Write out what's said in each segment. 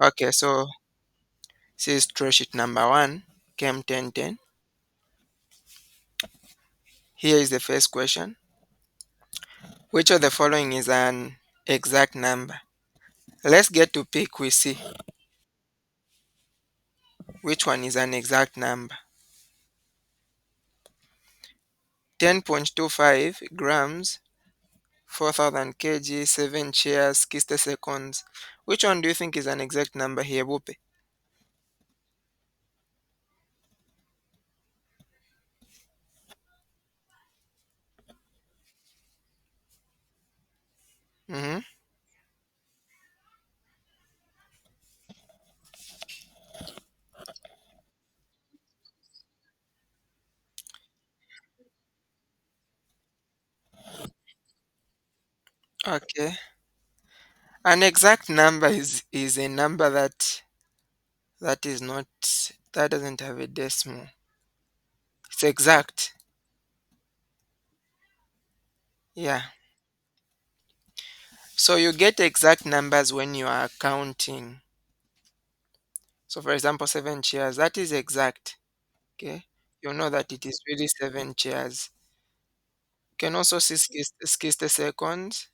Okay, so this is throw sheet number one, CHE1010. Here is the first question. Which of the following is an exact number? Let's get to pick, we see which one is an exact number. 10.25 grams, 4,000 kg, 7 chairs, 60 seconds. Which one do you think is an exact number here, Bupe? Mm-hmm. Okay. An exact number is a number that is not that doesn't have a decimal. It's exact. Yeah. So you get exact numbers when you are counting. So for example, 7 chairs, that is exact. Okay. You know that it is really 7 chairs. You can also see 60 seconds.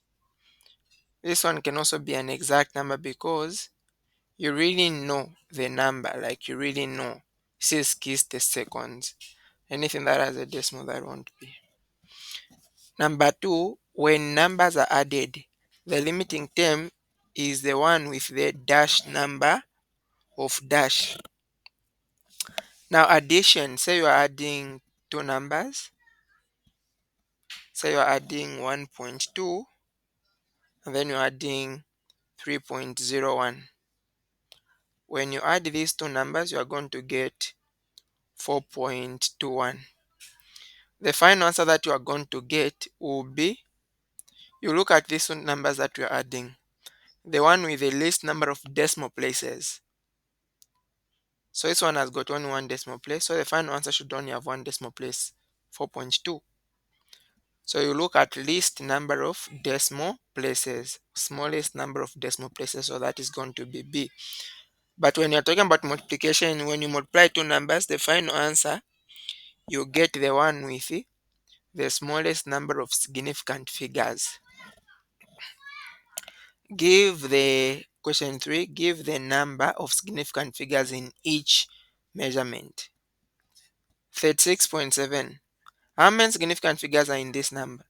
This one can also be an exact number because you really know the number, like you really know. See 60 seconds. Anything that has a decimal, that won't be. Number two, when numbers are added, the limiting term is the one with the dash number of dash. Now addition, say you are adding two numbers, say you are adding 1.2 and then you're adding 3.01. When you add these two numbers, you are going to get 4.21. The final answer that you are going to get will be, you look at these two numbers that we are adding, the one with the least number of decimal places. So this one has got only one decimal place. So the final answer should only have one decimal place, 4.2. So you look at least number of decimal places, smallest number of decimal places. So that is going to be B. But when you're talking about multiplication, when you multiply two numbers, the final answer, you get the one with the smallest number of significant figures. Give the question 3, give the number of significant figures in each measurement. 36.7. How many significant figures are in this number?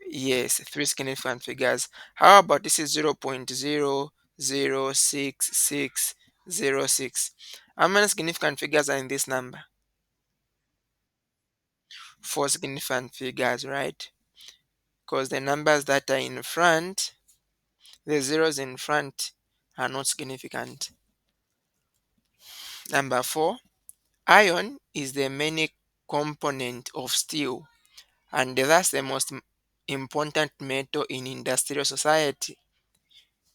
Yes, three significant figures. How about this is 0.0066606? How many significant figures are in this number? Four significant figures, right? Because the numbers that are in front, the zeros in front, are not significant. Number 4, iron is the main component of steel, and thus the most important metal in industrial society.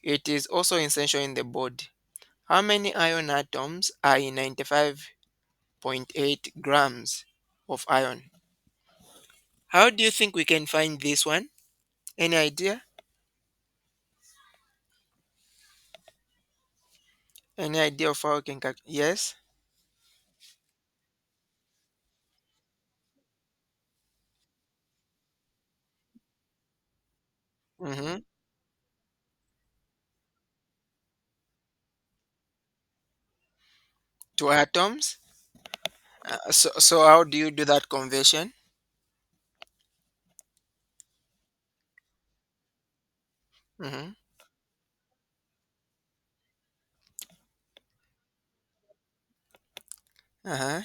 It is also essential in the body. How many iron atoms are in 95.8 grams of iron? How do you think we can find this one? Any idea? Any idea of how we can calculate? Yes? Mm-hmm. Two atoms? So how do you do that conversion? Mm-hmm. Uh-huh.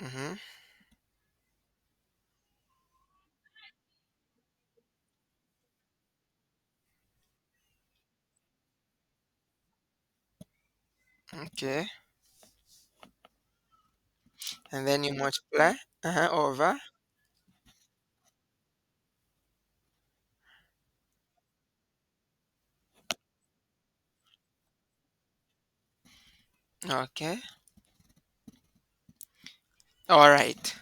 Mm-hmm. Okay. And then you multiply over. Okay. All right.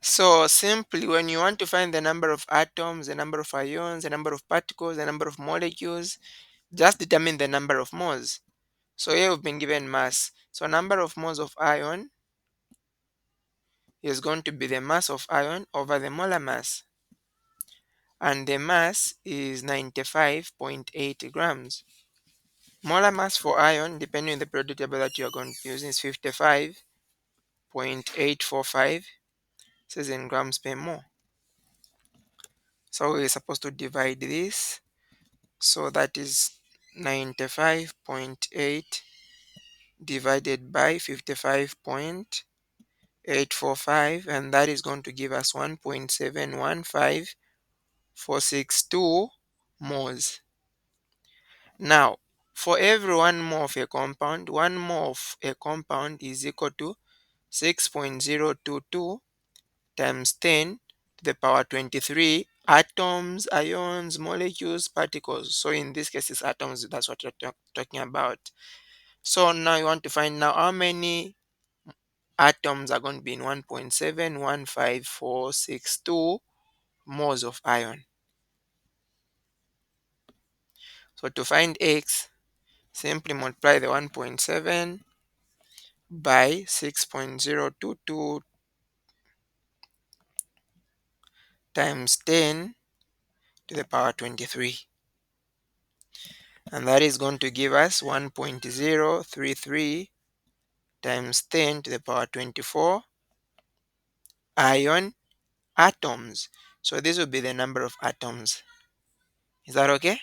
So simply, when you want to find the number of atoms, the number of ions, the number of particles, the number of molecules, just determine the number of moles. So here we've been given mass. So number of moles of ion is going to be the mass of ion over the molar mass. And the mass is 95.8 grams. Molar mass for ion, depending on the periodic table that you are going to be using, is 55.845. This is in grams per mole. So we're supposed to divide this. So that is 95.8 divided by 55.845, and that is going to give us 1.715462 moles. Now, for every one mole of a compound, one mole of a compound is equal to 6.022 times 10 to the power 23 atoms, ions, molecules, particles. So in this case, it's atoms. That's what you're talking about. So now you want to find now how many atoms are going to be in 1.715462 moles of iron. So to find x, simply multiply the 1.7 by 6.022 times 10 to the power 23. And that is going to give us 1.033 times 10 to the power 24 ion atoms. So this will be the number of atoms. Is that okay?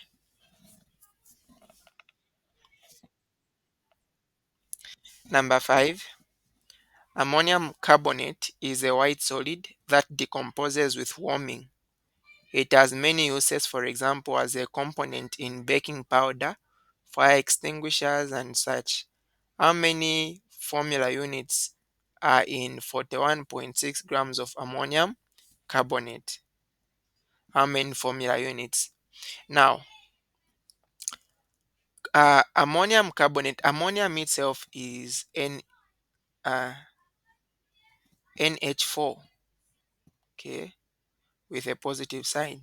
Number 5. Ammonium carbonate is a white solid that decomposes with warming. It has many uses, for example, as a component in baking powder, fire extinguishers, and such. How many formula units are in 41.6 grams of ammonium carbonate? How many formula units? Now, ammonium carbonate, ammonium itself is uh, NH4, okay, with a positive sign.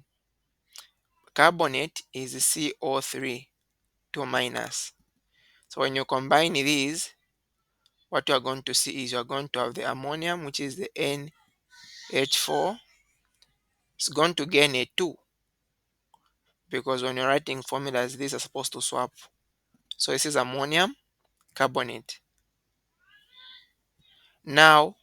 Carbonate is CO3, 2 minus. So when you combine these, what you are going to see is you are going to have the ammonium, which is the NH4. It's going to gain a 2 because when you're writing formulas, these are supposed to swap. So this is ammonium carbonate. Now,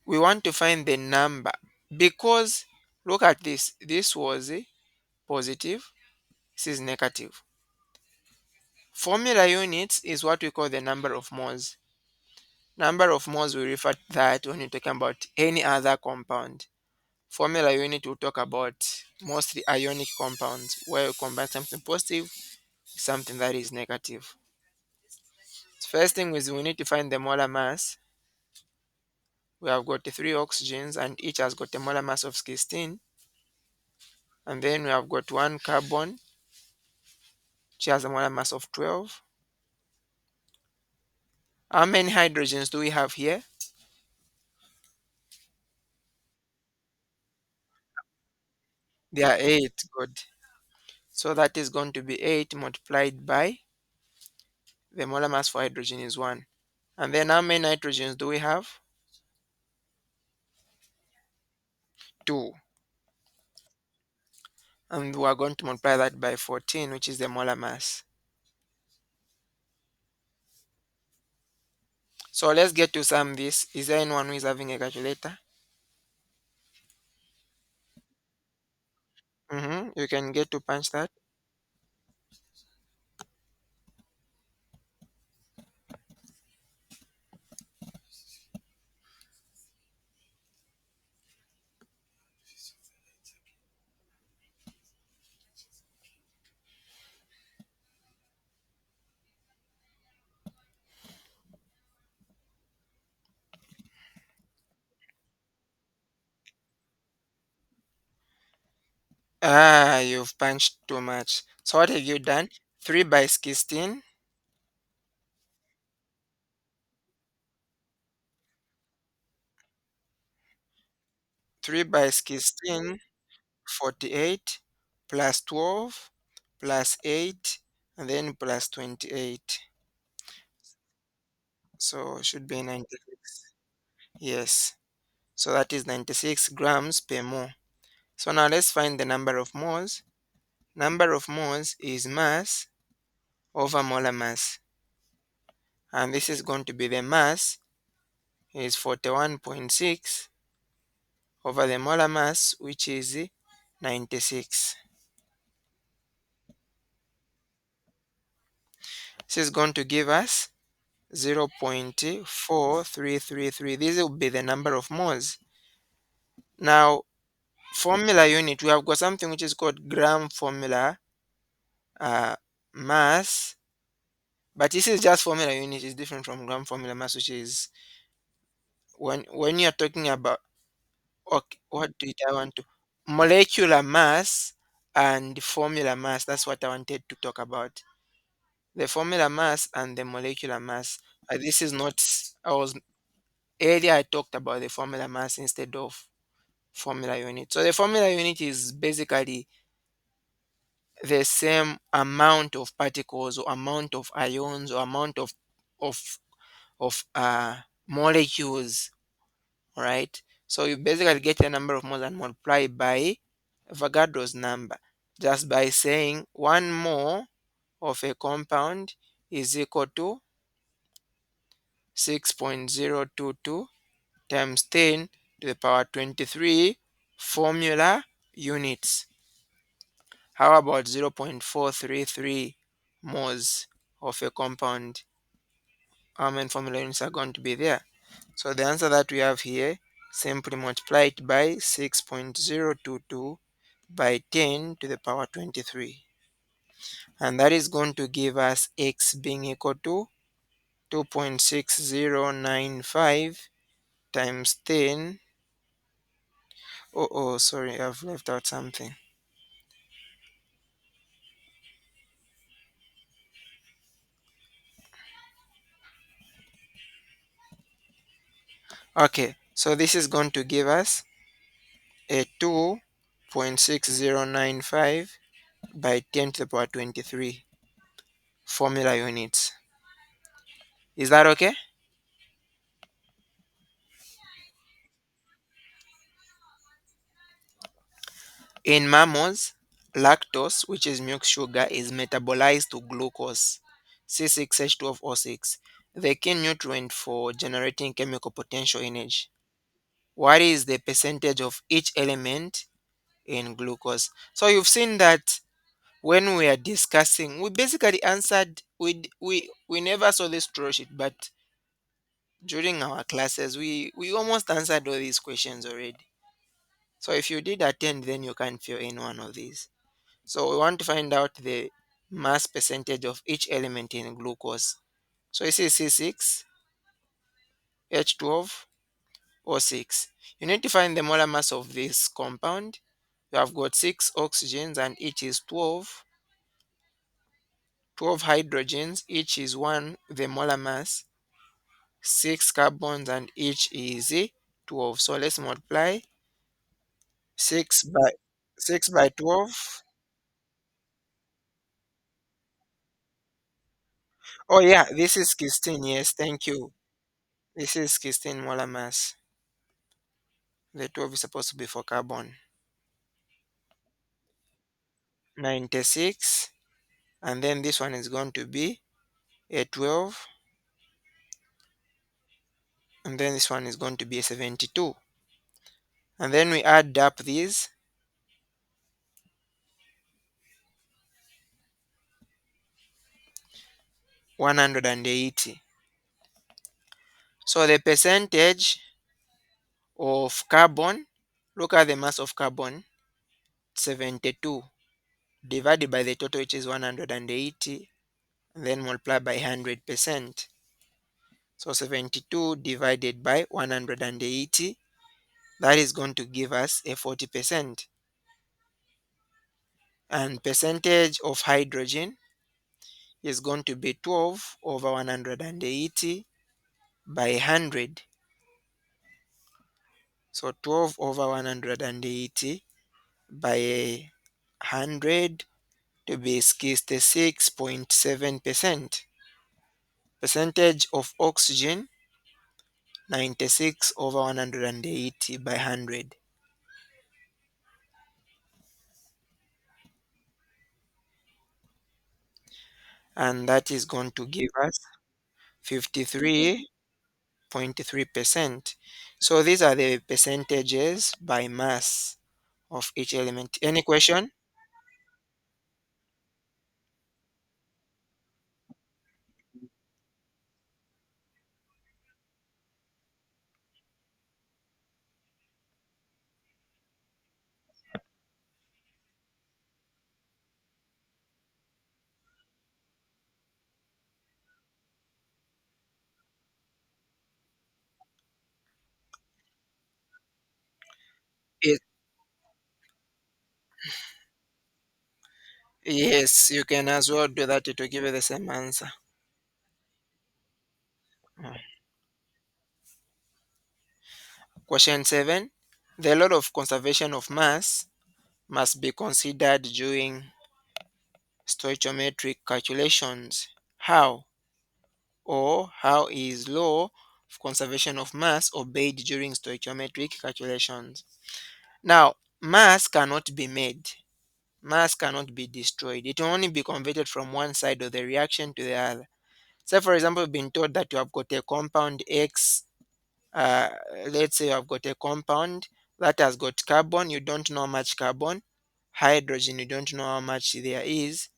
we want to find the number because look at this. This was a positive, this is negative. Formula units is what we call the number of moles. Number of moles we refer to that when you're talking about any other compound. Formula unit will talk about mostly ionic compounds where you combine something positive with something that is negative. First thing is we need to find the molar mass. We have got 3 oxygens and each has got a molar mass of 16. And then we have got 1 carbon, which has a molar mass of 12. How many hydrogens do we have here? There are 8. Good. So that is going to be 8 multiplied by the molar mass for hydrogen is 1. And then how many nitrogens do we have? 2. And we are going to multiply that by 14, which is the molar mass. So let's get to sum this. Is there anyone who is having a calculator? You can get to punch that. Ah, you've punched too much. So what have you done? 3 by 16 3 by 16, 48, plus 12, plus 8, and then plus 28. So it should be 96. Yes. So that is 96 grams per mole. So now let's find the number of moles. Number of moles is mass over molar mass. And this is going to be the mass is 41.6 over the molar mass, which is 96. This is going to give us 0.4333. This will be the number of moles. Now, formula unit, we have got something which is called gram formula uh, mass, but this is just formula unit. Is different from gram formula mass, which is when you're talking about, okay, what did I want to, molecular mass and formula mass. That's what I wanted to talk about. The formula mass and the molecular mass. This is not. I was earlier I talked about the formula mass instead of formula unit. So the formula unit is basically the same amount of particles or amount of ions or amount of of molecules, right? So you basically get the number of moles and multiply by Avogadro's number just by saying 1 mole of a compound is equal to 6.022 times 10 to the power 23 formula units. How about 0.433 moles of a compound? How many formula units are going to be there? So the answer that we have here, simply multiply it by 6.022 by 10 to the power 23. And that is going to give us x being equal to 2.6095 times 10. Oh, sorry, I've left out something. Okay, so this is going to give us a 2.6095 by 10 to the power 23 formula units. Is that okay? In mammals, lactose, which is milk sugar, is metabolized to glucose, C6H12O6, the key nutrient for generating chemical potential energy. What is the percentage of each element in glucose? So you've seen that when we are discussing, we basically answered, we never saw this draw sheet, but during our classes, we almost answered all these questions already. So if you did attend, then you can fill in one of these. So we want to find out the mass percentage of each element in glucose. So this is C6, H12, O6. You need to find the molar mass of this compound. You have got 6 oxygens and each is 12. 12 hydrogens, each is 1, the molar mass. 6 carbons and each is 12. So let's multiply 6 by 12. Oh yeah, this is 16. Yes, thank you. This is 16 molar mass. The 12 is supposed to be for carbon. 96. And then this one is going to be a 12. And then this one is going to be a 72. And then we add up these. 180. So the percentage of carbon, look at the mass of carbon, 72, divided by the total, which is 180, and then multiply by 100%. So 72 divided by 180, that is going to give us a 40%. And percentage of hydrogen is going to be 12 over 180 by 100. So 12 over 180 by 100 to be 66.7%. Percentage of oxygen 96 over 180 by 100. And that is going to give us 53.3%. So these are the percentages by mass of each element. Any question? It, yes, you can as well do that to give you the same answer. Mm. Question 7. The law of conservation of mass must be considered during stoichiometric calculations. How? Or how is law of conservation of mass obeyed during stoichiometric calculations? Now, mass cannot be made. Mass cannot be destroyed. It will only be converted from one side of the reaction to the other. Say, for example, you've been told that you have got a compound X. Uh, let's say you have got a compound that has got carbon. You don't know how much carbon. Hydrogen, you don't know how much there is.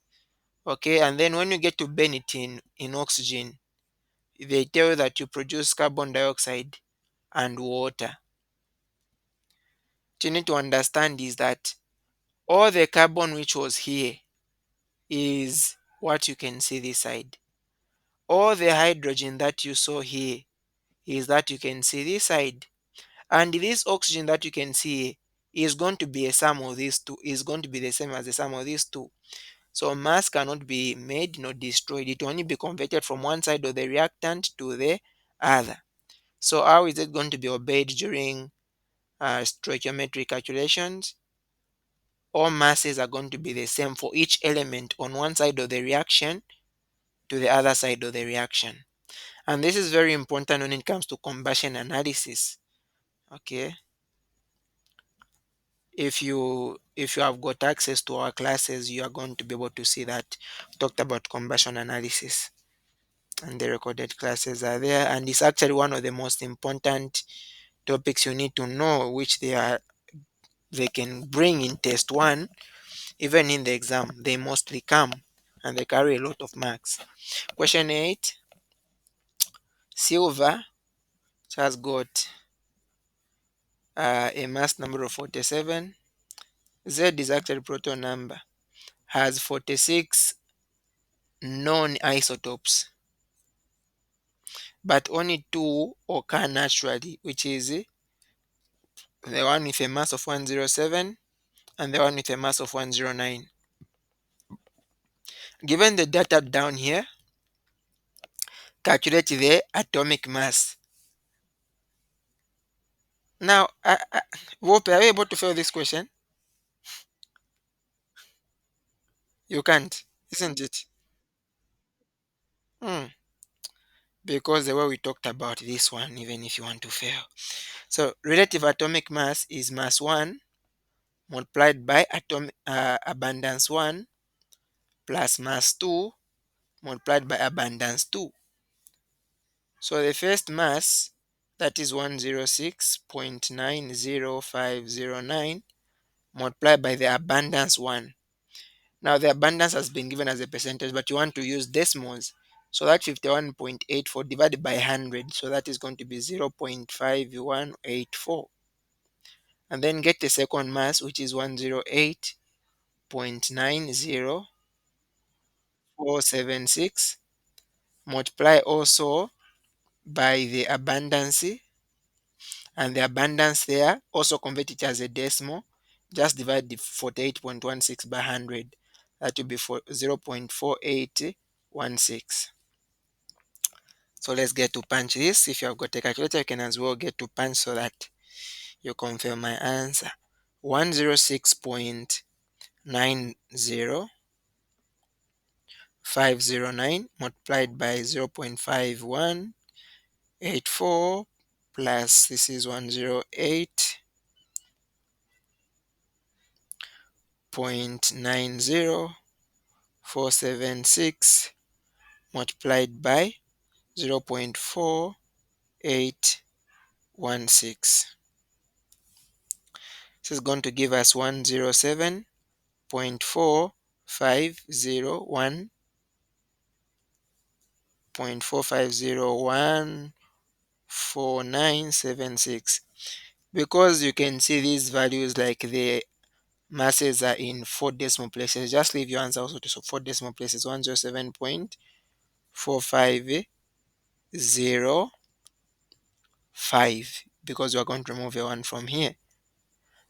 Okay, and then when you get to burn it in oxygen, they tell you that you produce carbon dioxide and water. What you need to understand is that all the carbon which was here is what you can see this side. All the hydrogen that you saw here is that you can see this side. And this oxygen that you can see is going to be a sum of these two, is going to be the same as the sum of these two. So mass cannot be made nor destroyed. It will only be converted from one side of the reactant to the other. So how is it going to be obeyed during stoichiometric calculations? All masses are going to be the same for each element on one side of the reaction to the other side of the reaction. And this is very important when it comes to combustion analysis. Okay, if you have got access to our classes, you are going to be able to see that we talked about combustion analysis, and the recorded classes are there, and it's actually one of the most important topics you need to know, which they can bring in test one. Even in the exam they mostly come, and they carry a lot of marks. Question 8. Silver, which has got a mass number of 47. Z is actually proton number, has 46 known isotopes, but only two occur naturally, which is the one with a mass of 107 and the one with a mass of 109. Given the data down here, calculate the atomic mass. Now, Wope, are you able to fill this question? You can't, isn't it? Hmm. Because the way we talked about this one, even if you want to fail. So, relative atomic mass is mass 1 multiplied by atomic abundance 1 plus mass 2 multiplied by abundance 2. So the first mass, that is 106.90509 multiplied by the abundance 1. Now the abundance has been given as a percentage, but you want to use decimals. So that 51.84 divided by 100. So that is going to be 0.5184. And then get the second mass, which is 108.90476. Multiply also by the abundance, and the abundance there, also convert it as a decimal. Just divide the 48.16 by 100. That will be 0.4816. So let's get to punch this. If you have got a calculator, you can as well get to punch so that You confirm my answer. 106.90509 multiplied by 0.5184 plus this is 108.90476 multiplied by 0.4816. This is going to give us 107.450.14976. Because you can see these values like the masses are in 4 decimal places, just leave your answer also to 4 decimal places. 107.450 because we are going to remove a 1 from here,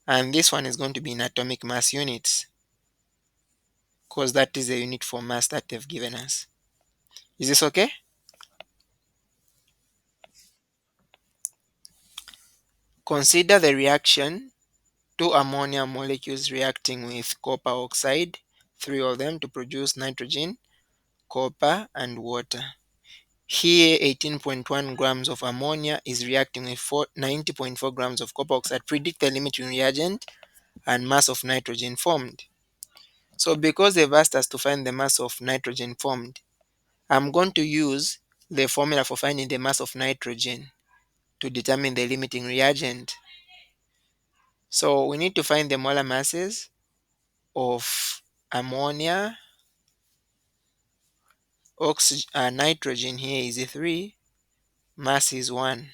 and this one is going to be in atomic mass units because that is the unit for mass that they've given us. Is this okay? Consider the reaction: two ammonia molecules reacting with copper oxide, three of them, to produce nitrogen, copper, and water. Here 18.1 grams of ammonia is reacting with 90.4 grams of copper oxide. Predict the limiting reagent and mass of nitrogen formed. So because they've asked us to find the mass of nitrogen formed, I'm going to use the formula for finding the mass of nitrogen to determine the limiting reagent. So we need to find the molar masses of ammonia. Nitrogen here is 3, mass is 1.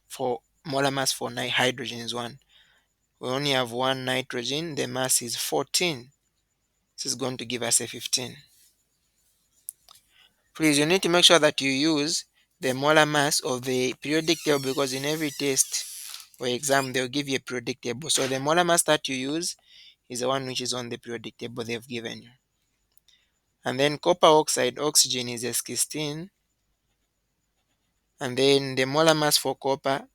For molar mass for hydrogen is 1. We only have 1 nitrogen, the mass is 14. This is going to give us a 15. Please, you need to make sure that you use the molar mass of the periodic table, because in every test or exam they'll give you a periodic table. So the molar mass that you use is the one which is on the periodic table they've given you. And then copper oxide, oxygen is S16, and then the molar mass for copper,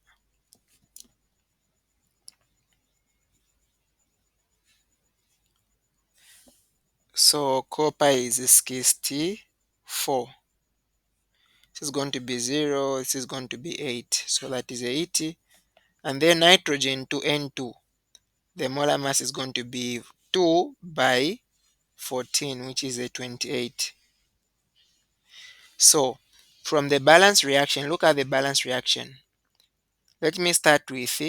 so copper is 64. This is going to be 0, this is going to be 8, so that is 80. And then nitrogen to N2, the molar mass is going to be 2 by 14, which is a 28. So from the balance reaction, look at the balance reaction. Let me start with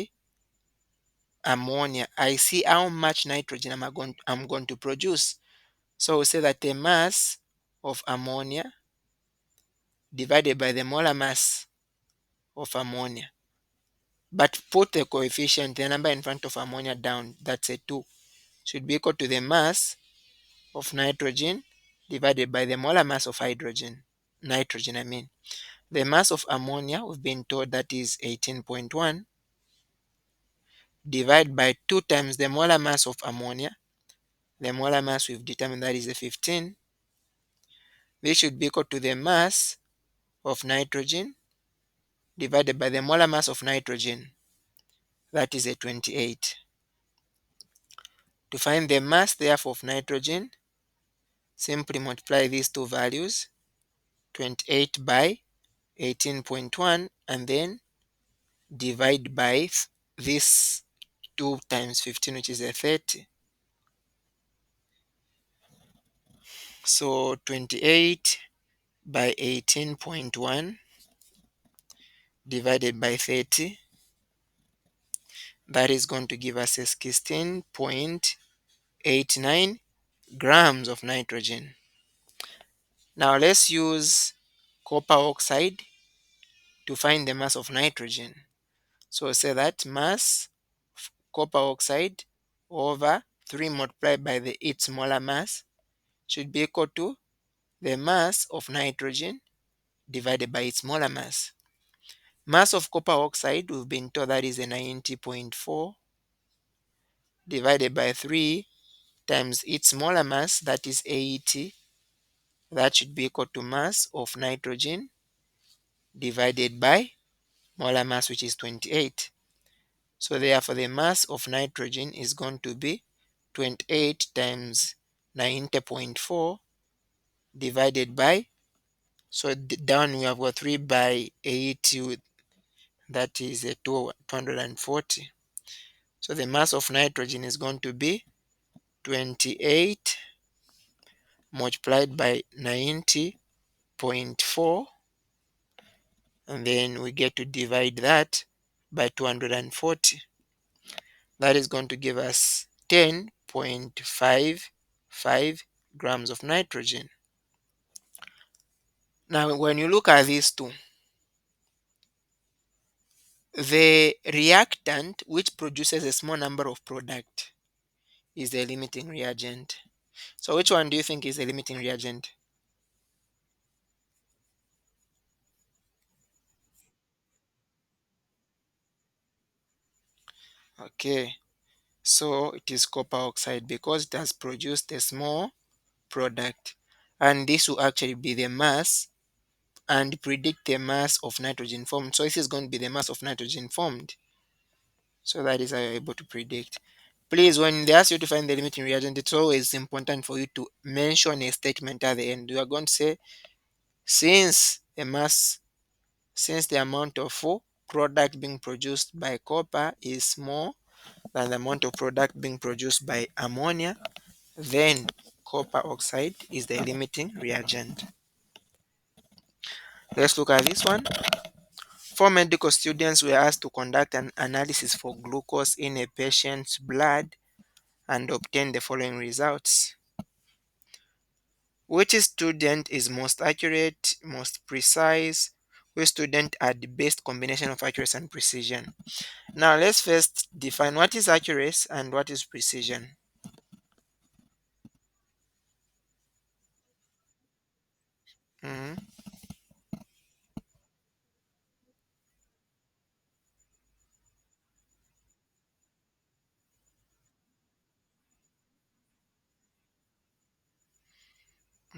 ammonia. I see how much nitrogen I'm going to produce. So we say that the mass of ammonia divided by the molar mass of ammonia, but put the coefficient, the number in front of ammonia down, that's a 2, should be equal to the mass of nitrogen divided by the molar mass of nitrogen I mean. The mass of ammonia, we've been told that is 18.1, divide by 2 times the molar mass of ammonia. The molar mass we've determined that is a 15. This should be equal to the mass of nitrogen divided by the molar mass of nitrogen, that is a 28. To find the mass therefore of nitrogen, simply multiply these two values, 28 by 18.1, and then divide by this 2 times 15, which is a 30. So 28 by 18.1 divided by 30, that is going to give us a 16.89 grams of nitrogen. Now let's use copper oxide to find the mass of nitrogen. So say that mass of copper oxide over 3 multiplied by its molar mass should be equal to the mass of nitrogen divided by its molar mass. Mass of copper oxide, we've been told that is a 90.4, divided by 3 times its molar mass, that is 80. That should be equal to mass of nitrogen divided by molar mass, which is 28. So therefore the mass of nitrogen is going to be 28 times 90.4 divided by, so down we have got 3 by 8, that is a 240. So the mass of nitrogen is going to be 28 multiplied by 90.4, and then we get to divide that by 240. That is going to give us 10.55 grams of nitrogen. Now when you look at these two, the reactant which produces a small number of product is the limiting reagent. So which one do you think is the limiting reagent? Okay, so it is copper oxide because it has produced a small product, and this will actually be the mass and predict the mass of nitrogen formed. So this is going to be the mass of nitrogen formed. So that is how you're able to predict. Please, when they ask you to find the limiting reagent, it's always important for you to mention a statement at the end. You are going to say, since the mass, since the amount of product being produced by copper is more than the amount of product being produced by ammonia, then copper oxide is the limiting reagent. Let's look at this one. Four medical students were asked to conduct an analysis for glucose in a patient's blood and obtain the following results. Which student is most accurate, most precise? Which student had the best combination of accuracy and precision? Now let's first define what is accuracy and what is precision. Mhm.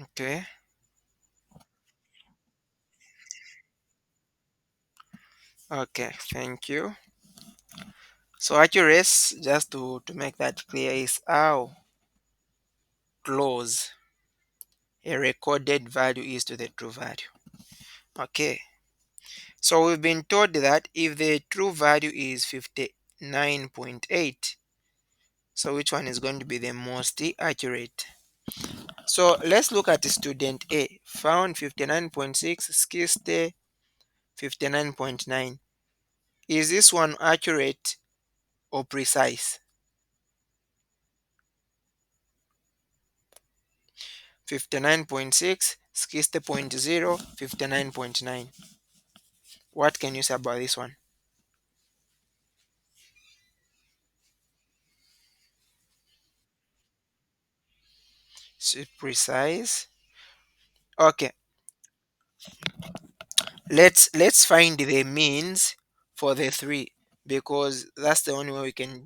Okay, okay, thank you. So accuracy, just to make that clear, is how close a recorded value is to the true value. Okay, so we've been told that if the true value is 59.8, so which one is going to be the most accurate? So let's look at student A, found 59.6, skilled 59.9. Is this one accurate or precise? 59.6, skilled 0.0, 59.9. What can you say about this one? Is it precise? Okay, let's find the means for the three, because that's the only way we can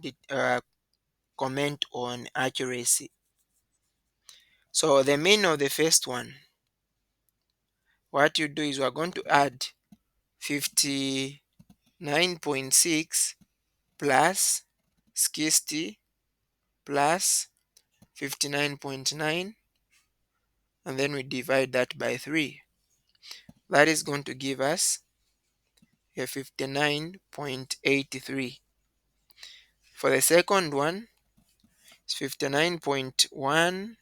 comment on accuracy. So the mean of the first one, what you do is we are going to add 59.6 plus 60 plus 59.9, and then we divide that by 3. That is going to give us a 59.83. For the second one, it's 59.1,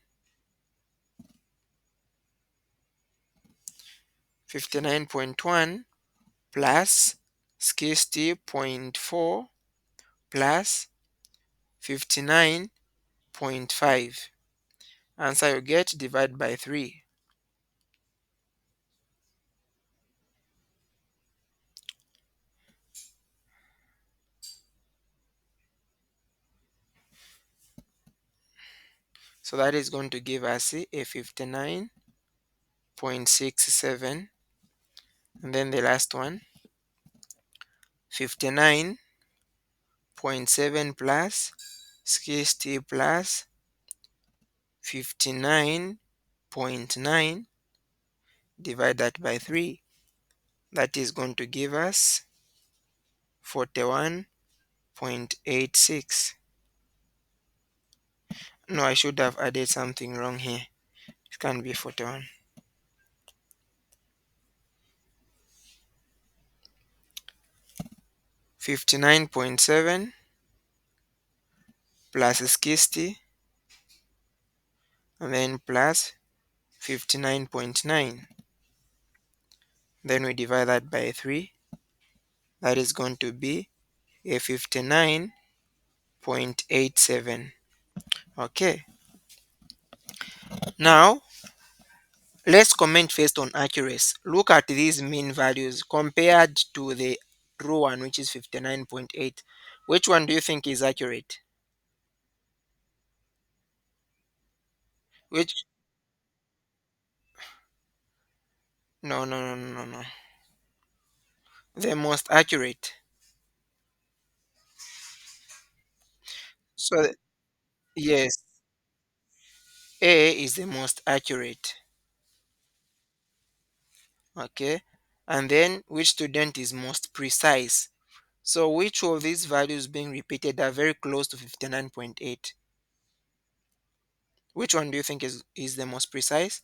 59.1 plus 60.4 plus 59.5. Answer you get, divide by 3. So that is going to give us a 59.67. And then the last one, 59.7 plus 60 plus 59.9, divide that by 3. That is going to give us 41.5. 0.86. No, I should have added something wrong here. It can't be 41. 59.7 plus 60 and then plus 59.9. Then we divide that by 3. That is going to be a 59.87. Okay. Now, let's comment first on accuracy. Look at these mean values compared to the true one, which is 59.8. Which one do you think is accurate? Which? No, no, no, no, no, no. The most accurate. So, yes, A is the most accurate. Okay. And then which student is most precise? So, which of these values being repeated are very close to 59.8? Which one do you think is the most precise?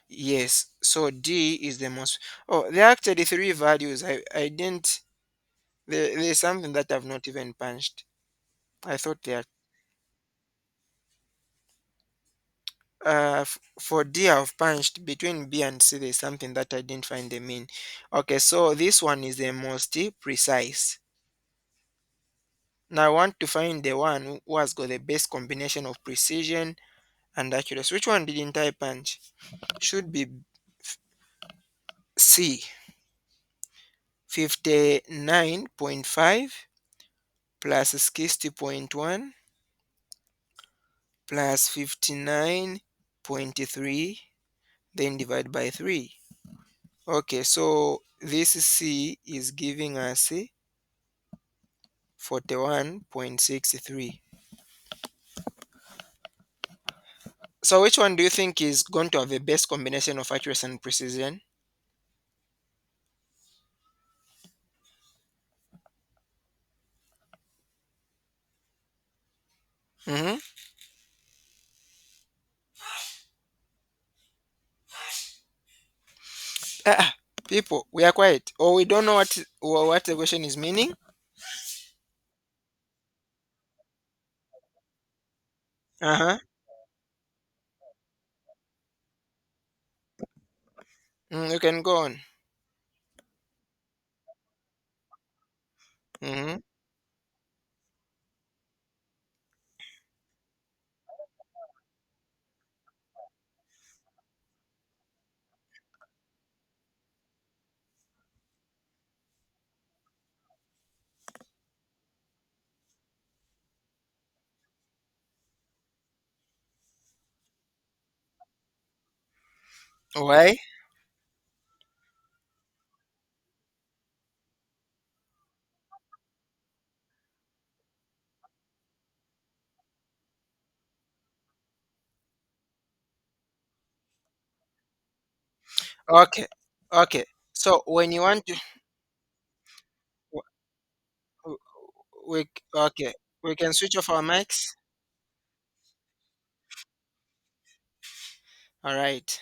Yes. So D is the most. Oh, there are actually three values. I didn't. There's something that I've not even punched. I thought there. For D, I've punched between B and C. There's something that I didn't find the mean. Okay, so this one is the most precise. Now I want to find the one who has got the best combination of precision and accuracy. Which one didn't I punch? Should be C. 59.5 plus 60.1 plus 59.3, then divide by 3. Okay, so this C is giving us 41.63. So which one do you think is going to have the best combination of accuracy and precision? Mm-hmm. People, we are quiet, or we don't know what the question is meaning. Uh-huh. You can go on. Mm-hmm. Why? Okay. Okay. So when you want to, w- okay, we can switch off our mics. All right.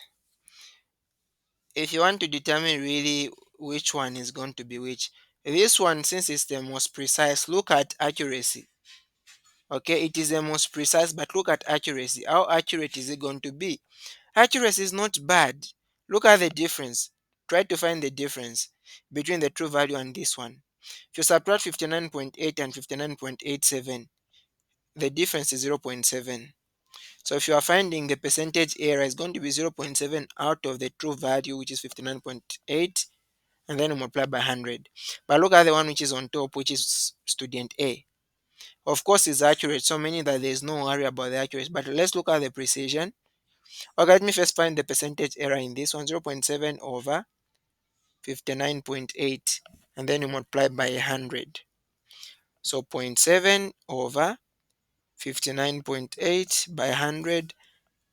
If you want to determine really which one is going to be which, this one, since it's the most precise, look at accuracy. Okay, it is the most precise, but look at accuracy. How accurate is it going to be? Accuracy is not bad. Look at the difference. Try to find the difference between the true value and this one. If you subtract 59.8 and 59.87, the difference is 0.7. So if you are finding the percentage error is going to be 0.7 out of the true value, which is 59.8, and then multiply by 100. But look at the one which is on top, which is student A. Of course, it's accurate, so meaning that there's no worry about the accuracy. But let's look at the precision. Okay, let me first find the percentage error in this one, 0.7 over 59.8, and then you multiply by 100. So zero point 0.7 over 59.8 by 100.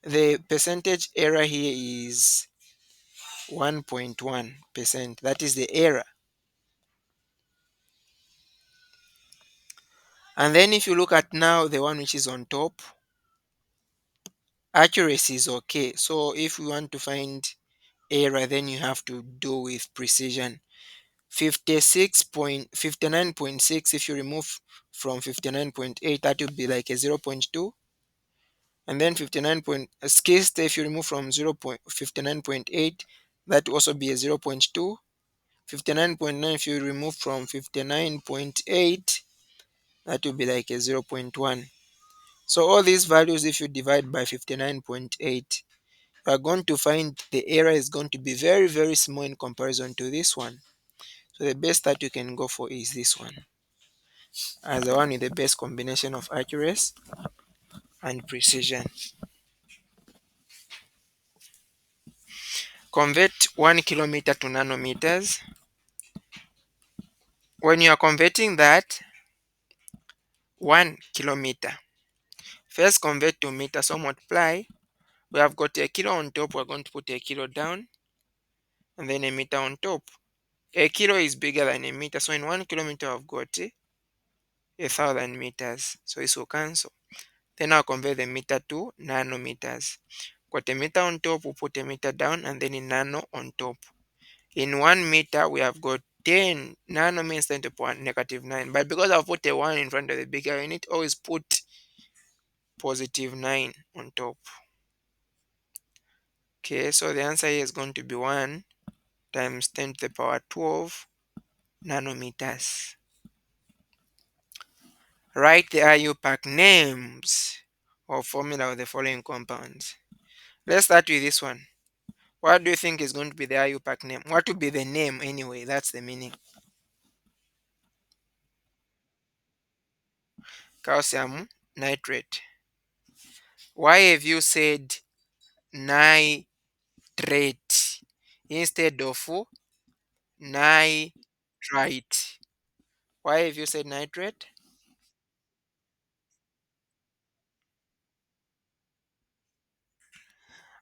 The percentage error here is 1.1%. That is the error. And then if you look at now the one which is on top, accuracy is okay. So if we want to find error, then you have to do with precision. 59.6, if you remove from 59.8, that would be like a 0.2. And then 59 point scale if you remove from 0.59.8, that would also be a 0.2. 59.9, if you remove from 59.8, that would be like a 0.1. So all these values, if you divide by 59.8, you are going to find the error is going to be very, very small in comparison to this one. So the best that you can go for is this one, as the one with the best combination of accuracy and precision. Convert 1 kilometer to nanometers. When you are converting that 1 kilometer, first convert to meter, so multiply. We have got a kilo on top, we're going to put a kilo down, and then a meter on top. A kilo is bigger than a meter, so in 1 kilometer I've got 1,000 meters. So this will cancel. Then I'll convert the meter to nanometers. Got a meter on top, we'll put a meter down, and then a nano on top. In 1 meter, we have got 10. Nano means 10 to the power negative 9. But because I've put a 1 in front of the bigger unit, always put positive 9 on top. Okay, so the answer here is going to be 1 times 10 to the power 12 nanometers. Write the IUPAC names or formula of the following compounds. Let's start with this one. What do you think is going to be the IUPAC name? What would be the name anyway? That's the meaning. Calcium nitrate. Why have you said nitrate instead of nitrite? Why have you said nitrate?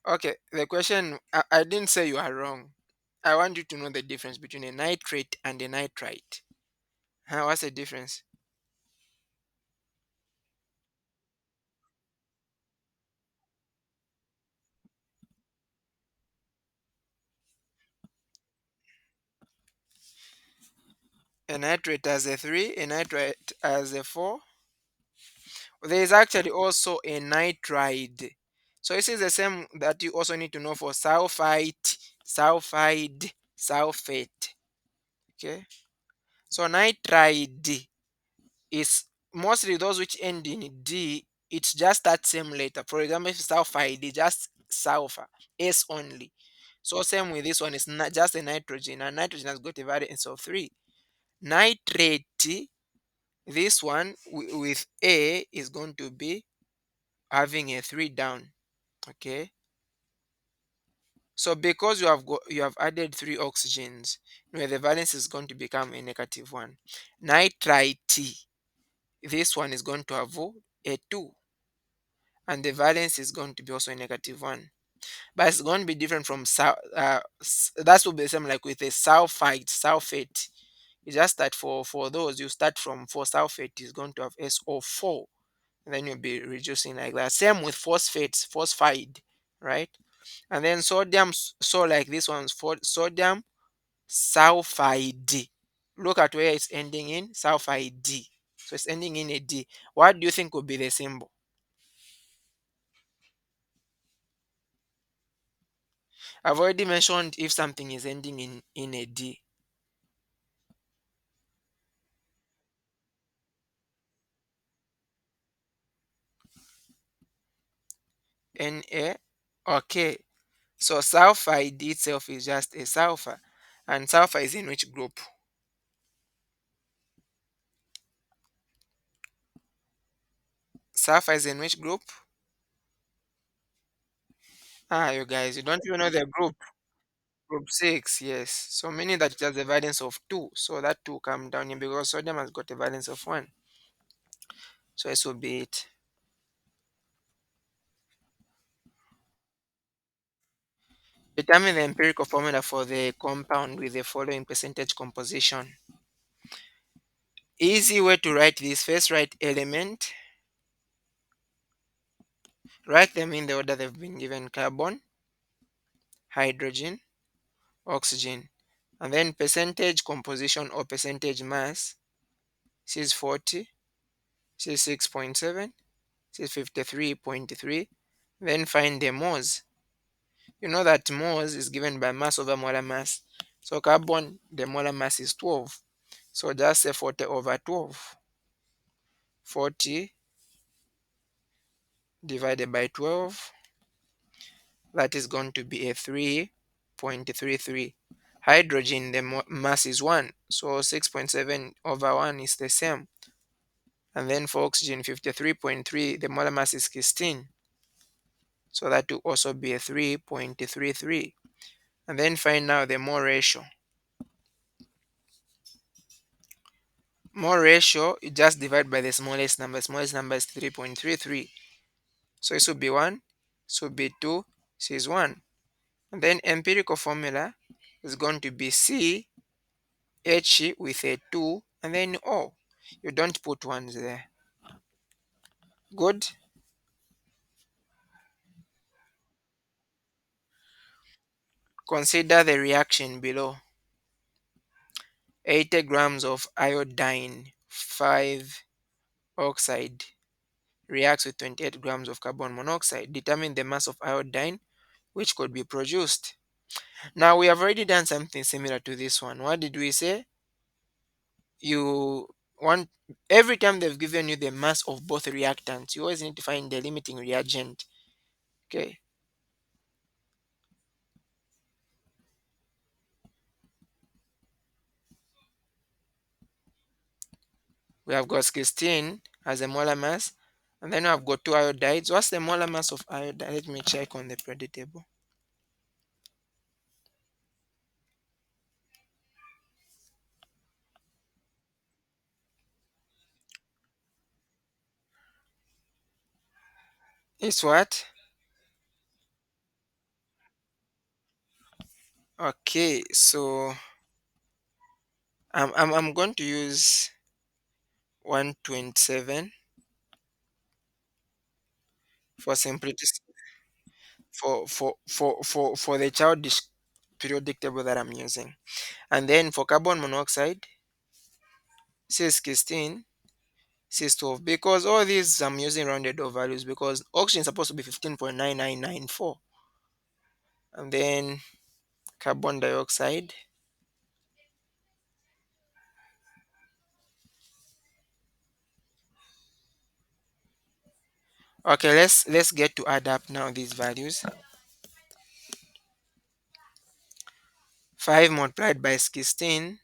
Okay, the question, I didn't say you are wrong. I want you to know the difference between a nitrate and a nitrite. Huh, what's the difference? A nitrate has a 3, a nitrite has a 4. There is actually also a nitride. So this is the same that you also need to know for sulfite, sulfide, sulfate. Okay. So nitride is mostly those which end in D. It's just that same letter. For example, if sulfide is just sulfur, S only. So same with this one, it's not just a nitrogen, and nitrogen has got a variance of 3. Nitrate, this one with A is going to be having a 3 down. Okay. So because you have added 3 oxygens, where the valence is going to become a negative 1. Nitrite, this one is going to have a 2, and the valence is going to be also a negative 1. But it's going to be different from that will be the same like with a sulfate. It's just that for those, you start from, for sulfate is going to have SO4, and then you'll be reducing like that. Same with phosphates, phosphide, right? And then sodium, so like this one's for sodium sulfide. Look at where it's ending in sulfide. So it's ending in a D. What do you think would be the symbol? I've already mentioned if something is ending in a D. Na. Okay. So sulfide itself is just a sulfur. And sulfur is in which group? Sulfur is in which group? Ah, you guys, you don't even know the group. Group 6, yes. So meaning that it has a valence of 2. So that 2 come down here because sodium has got a valence of 1. So this will be it. Determine the empirical formula for the compound with the following percentage composition. Easy way to write this: first write element, write them in the order they've been given: carbon, hydrogen, oxygen, and then percentage composition or percentage mass. C is 40, C is 6.7, C is 53.3. Then find the moles. You know that moles is given by mass over molar mass. So carbon, the molar mass is 12. So just say 40 over 12. 40 divided by 12, that is going to be a 3.33. Hydrogen, the mass is 1, so 6.7 over 1 is the same. And then for oxygen, 53.3, the molar mass is 16, so that will also be a 3.33. And then find now the mole ratio. Mole ratio, you just divide by the smallest number. Smallest number is 3.33. So this will be 1, this will be 2, this is 1. And then empirical formula is going to be C H with a 2 and then O. You don't put ones there. Good. Consider the reaction below. 80 grams of iodine 5 oxide reacts with 28 grams of carbon monoxide. Determine the mass of iodine which could be produced. Now we have already done something similar to this one. What did we say? You want, every time they've given you the mass of both reactants, you always need to find the limiting reagent. Okay. We have got 16 as a molar mass, and then we have got two iodides. What's the molar mass of iodide? Let me check on the periodic table. It's what? Okay, so I'm going to use 127 for simplicity, for the childish periodic table that I'm using. And then for carbon monoxide, C is 16, C is 12. Because all these I'm using rounded off values because oxygen is supposed to be 15.9994. And then carbon dioxide. Okay, let's get to add up now these values. 5 multiplied by 16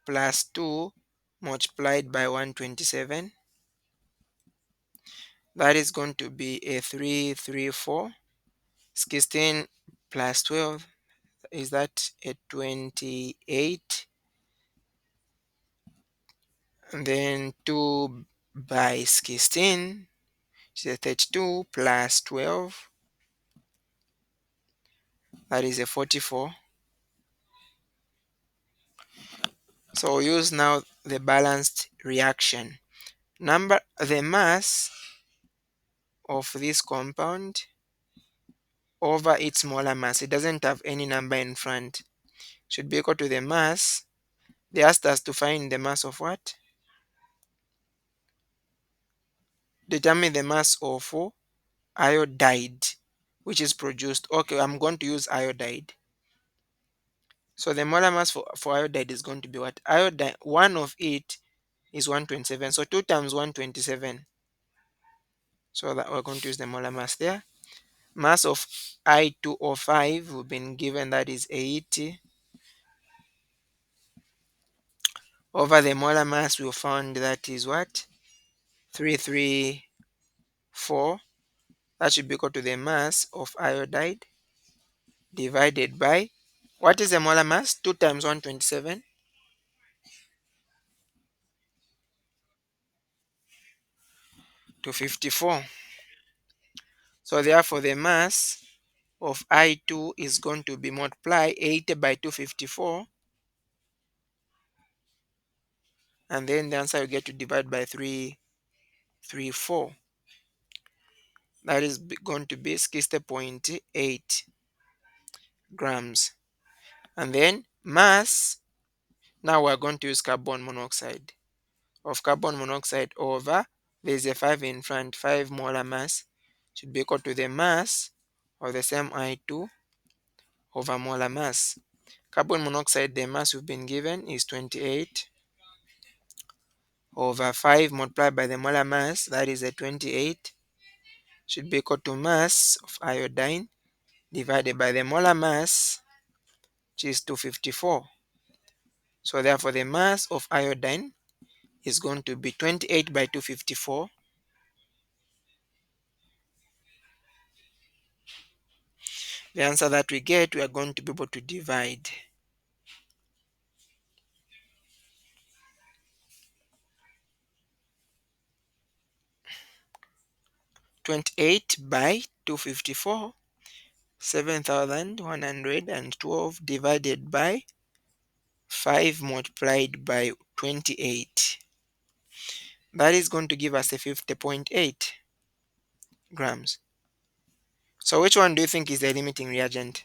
plus 2 multiplied by 127. That is going to be a 334. 16 plus 12, is that a 28? And then 2 by 16 is a 32 plus 12, that is a 44. So use now the balanced reaction. The mass of this compound over its molar mass, it doesn't have any number in front, should be equal to the mass. They asked us to find the mass of what? Determine the mass of iodide which is produced. Okay, I'm going to use iodide. So the molar mass for iodide is going to be what? Iodide, one of it is 127. So 2 times 127. So that we're going to use the molar mass there. Mass of I2O5 we've been given, that is 80, over the molar mass we found, that is what? 334. That should be equal to the mass of iodide divided by, what is the molar mass? 2 times 127 to 54. So therefore the mass of I2 is going to be multiply 80 by 254, and then the answer you get to divide by 334. That is going to be 60.8 grams. And then mass, now we're going to use carbon monoxide. Of carbon monoxide over, there's a 5 in front, 5 molar mass should be equal to the mass of the same I2 over molar mass. Carbon monoxide, the mass we've been given is 28 over 5 multiplied by the molar mass, that is a 28, should be equal to mass of iodine divided by the molar mass, which is 254. So therefore the mass of iodine is going to be 28 by 254. The answer that we get, we are going to be able to divide 28 by 254, 7,112 divided by 5 multiplied by 28. That is going to give us a 50.8 grams. So which one do you think is the limiting reagent?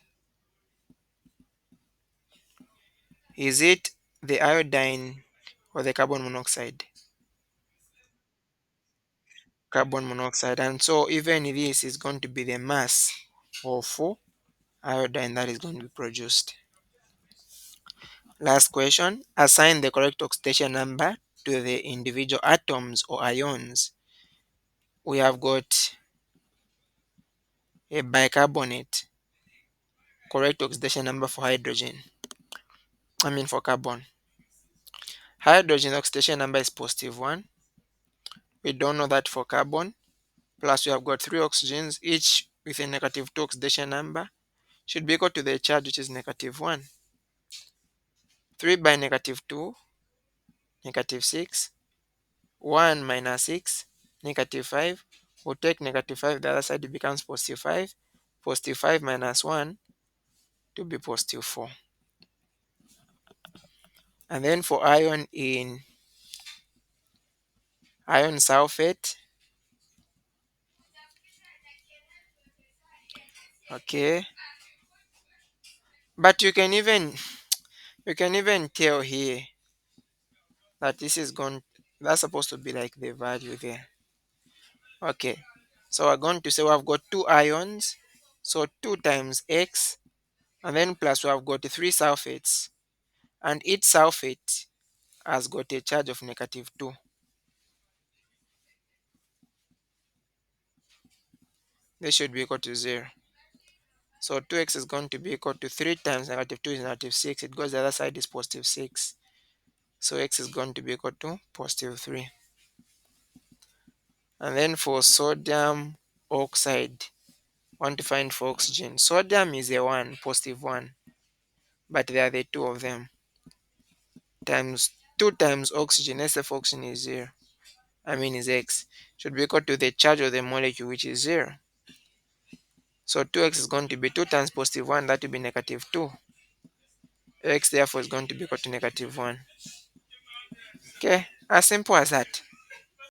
Is it the iodine or the carbon monoxide? Carbon monoxide. And so even this is going to be the mass of iodine that is going to be produced. Last question. Assign the correct oxidation number to the individual atoms or ions. We have got a bicarbonate. Correct oxidation number for hydrogen. For carbon. Hydrogen oxidation number is positive 1. We don't know that for carbon. Plus we have got 3 oxygens, each with a negative 2 oxidation number. Should be equal to the charge, which is negative 1. 3 by negative 2, negative 6. 1 minus 6, negative 5. We'll take negative 5, the other side it becomes positive 5. Positive 5 minus 1 to be positive 4. And then for ion in iron sulfate, okay. But you can even tell here that this is going, that's supposed to be like the value there. Okay. So we're going to say we have got 2 ions. So 2 times X, and then plus we have got 3 sulfates. And each sulfate has got a charge of negative 2. This should be equal to 0. So 2x is going to be equal to 3 times negative 2 is negative 6. It goes the other side is positive 6. So x is going to be equal to positive 3. And then for sodium oxide, want to find for oxygen. Sodium is a 1, positive 1. But there are the 2 of them. Times 2 times oxygen, let's say for oxygen is 0. Is x. Should be equal to the charge of the molecule, which is 0. So 2x is going to be 2 times positive 1, that will be negative 2. X therefore is going to be equal to negative 1. Okay, as simple as that.